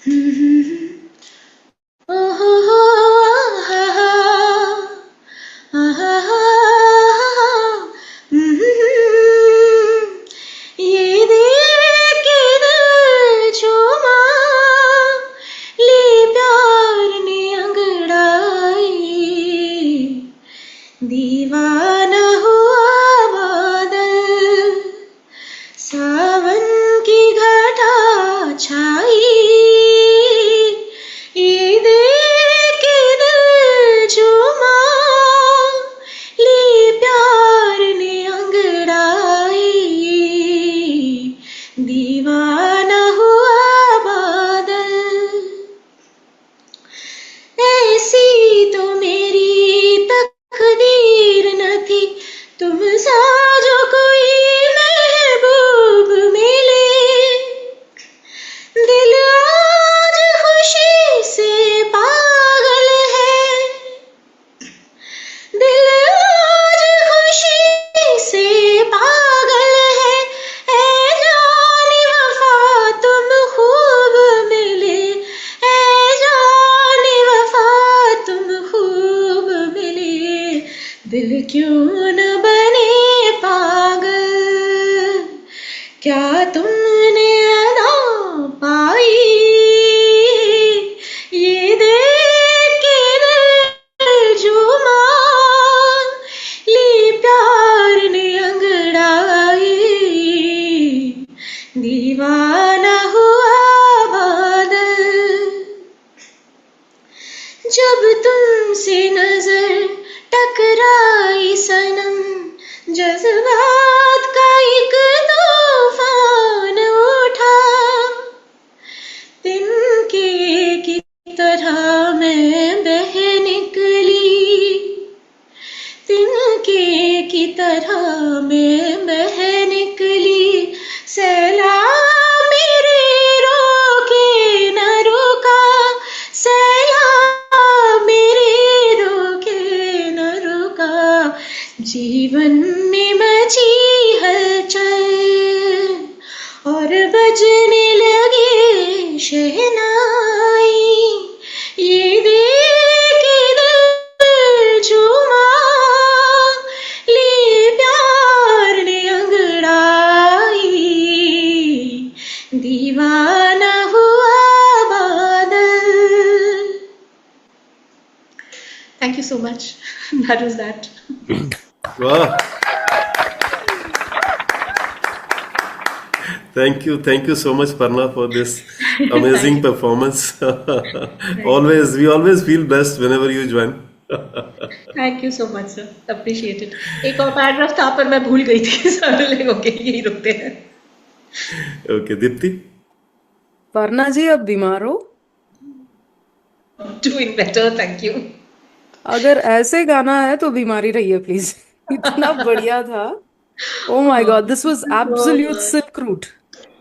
ये देख के दिल झूमा, ले प्यार ने अंगड़ाई, दीवाना हुआ बादल, सावन की घटा छाई, ये देख के दिल झूमा, ले प्यार ने अंगड़ाई, दीवाना हुआ बादल। ऐसी तो मेरी तकदीर न थी, तुम सा जो कोई महबूब मिले, दिल आज खुशी से पागल है, दिल आज खुशी से पागल है, ऐ जाने वफा तुम खूब मिले, ऐ जाने वफा तुम खूब मिले, दिल क्यों न बने पागल, क्या तुमने अदा पाई, ये देख के दिल झूमा, ले प्यार ने अंगड़ाई, दीवाना हुआ बादल। जब तुमसे नजर टकराई सनम, जज्बात का एक तूफान उठा, तिनके की तरह मैं बह निकली, तिनके की तरह मैं बह निकली, सैलाब मेरे रोके न रुका, सैलाब मेरे रोके न रुका, जीवन में मची हलचल और बजने लगे शहनाई, ये देख के दिल झूमा, ले प्यार ने अंगड़ाई, दीवाना हुआ बादल। Thank you so much. That was that. Wow. Thank you so much, Parna, for this amazing performance. We always feel blessed whenever you join. Thank you so much, sir. Appreciate it. एक और paragraph था पर मैं भूल गई थी, सारे लोग ओके यही रुकते हैं। Okay, Dipti. वर्णा जी अब बीमार हो? Doing better, thank you. अगर ऐसे गाना है तो बीमारी रही है प्लीज। इतना बढ़िया था। Oh my God, this was absolute silk route.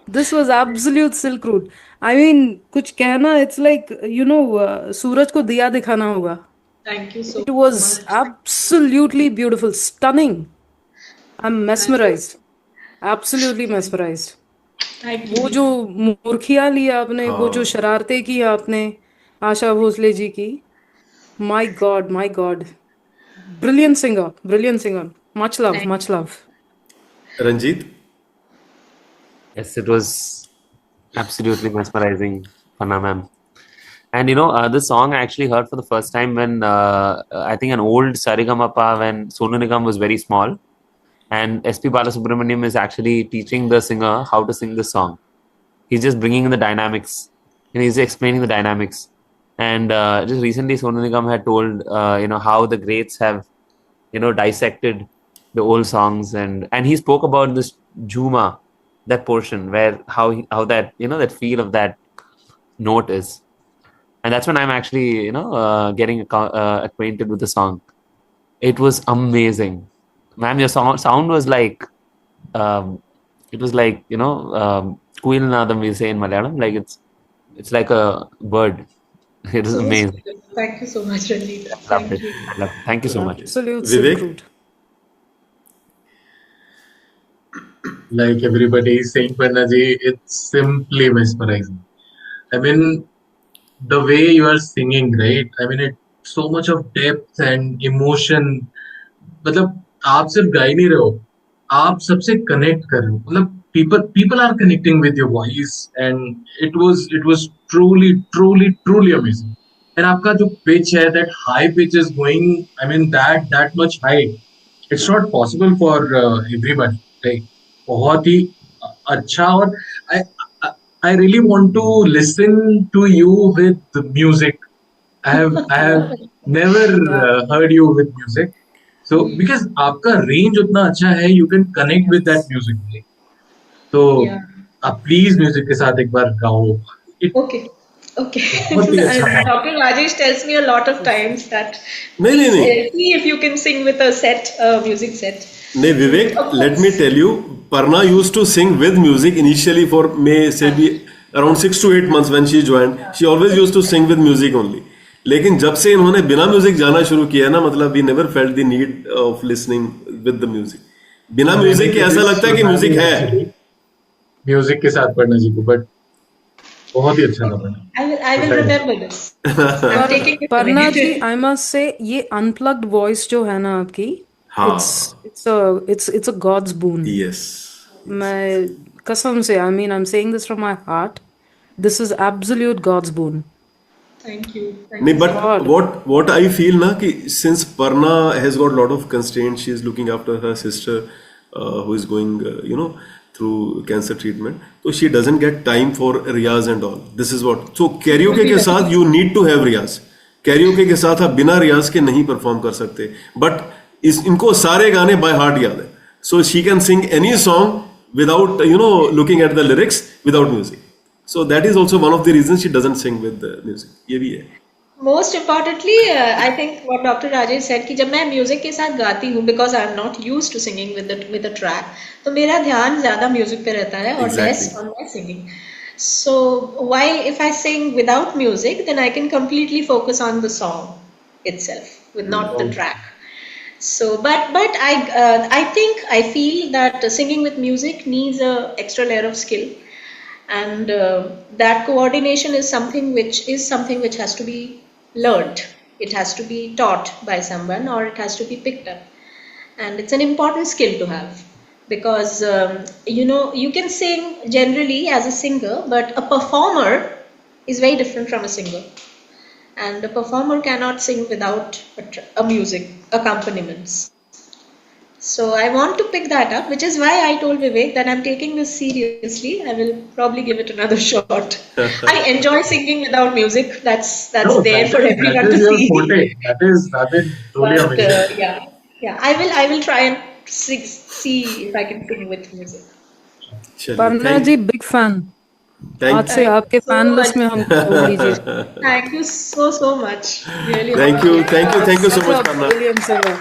This was absolute silk route. I mean, कुछ कहना, it's like, you know, सूरज को दिया दिखाना होगा. Thank you so It was much. absolutely beautiful, stunning. I'm mesmerized. Absolutely mesmerized. Thank you. वो जो मूर्खियां ली आपने, वो जो शरारतें की आपने आशा भोसले जी की, my God, brilliant singer, much love. Ranjit. Yes, it was absolutely mesmerizing, Panna ma'am. And you know, this song I actually heard for the first time when I think an old Saregamapa when Sonu Nigam was very small, and SP Balasubramaniam is actually teaching the singer how to sing this song. He's just bringing in the dynamics, and he's explaining the dynamics. And just recently, Sonu Nigam had told how the greats have dissected the old songs, and he spoke about this Jhuma, that portion where how that that feel of that note is. And that's when I'm actually, getting acquainted with the song. It was amazing. Ma'am, your sound was like, it was like, Kuilnadam we say in Malayalam. Like it's like a bird. It was amazing. Thank you so much, Ranjit. Loved it. Thank you so much. Absolute Vivek? silk route. Like everybody is saying, Pannaji, it's simply mesmerizing. I mean, the way you are singing, right? I mean, it so much of depth and emotion. मतलब आप सिर्फ गा ही नहीं रहे हो, आप सबसे connect कर रहे हो. मतलब people are connecting with your voice, and it was truly amazing. And आपका जो pitch है, that high pitch is going, I mean, that much high, it's not possible for everybody. Like, बहुत ही अच्छा. और I I I really want to listen to you with music. I have never heard you with music. So because आपका range उतना अच्छा है, you can connect with that music. Right? तो Yeah. आप please music के साथ एक बार गाओ. It Okay. Okay. बहुत ही अच्छा था. Dr. Rajesh tells me a lot of times that नहीं see if you can sing with a set, music set. नहीं विवेक, let me tell you, Parna used to sing with music initially for may say be around 6 to 8 months when she joined. She always used to sing with music only. लेकिन जब से इन्होंने बिना music जाना शुरू किया ना, मतलब we never felt the need of listening with the music. बिना म्यूजिक के ऐसा लगता है कि म्यूजिक है. म्यूजिक के साथ पढ़ना जी को, बट बहुत ही अच्छा था पढ़ना. I will remember this. I'm taking it. Parna ji, I must say ये unplugged voice जो है ना आपकी, हाँ. it's a God's boon. Yes. मैं कसम से, I mean, I'm saying this from my heart. This is absolute God's boon. Thank you. नहीं, but what I feel ना कि since Parna has got lot of constraints, she is looking after her sister who is going through cancer treatment, so she doesn't get time for riyaz and all. This is what. So karaoke के साथ you need to have riyaz. Karaoke के साथ आप बिना रियाज के नहीं perform कर सकते. बट इनको सारे गाने बाय हार्ट याद है. So she can sing any song without looking at the lyrics, without music. So that is also one of the reasons she doesn't sing with the music. ये भी है. Most importantly, I think what Dr. Rajesh said कि जब मैं music के साथ गाती हूँ, because I am not used to singing with the track, तो मेरा ध्यान ज्यादा म्यूजिक पे रहता है और less on my singing. So while if I sing without music, then I can completely focus on the song itself, with not the track. So, but I think I feel that singing with music needs a extra layer of skill, and that coordination is something which has to be learned. It has to be taught by someone, or it has to be picked up, and it's an important skill to have, because you can sing generally as a singer, but a performer is very different from a singer, and a performer cannot sing without a music accompaniments. So I want to pick that up, which is why I told Vivek that I'm taking this seriously. I will probably give it another shot. I enjoy singing without music. That's No, there for everyone that to is your see. forte. That is truly But amazing. yeah. I will try and see if I can sing with music. चलिए, Parna ji, big fan. आज से आपके so fan list much. में हमको जोड़ लीजिए. Thank you so much. Really. thank you so much, Parna. Brilliant singer.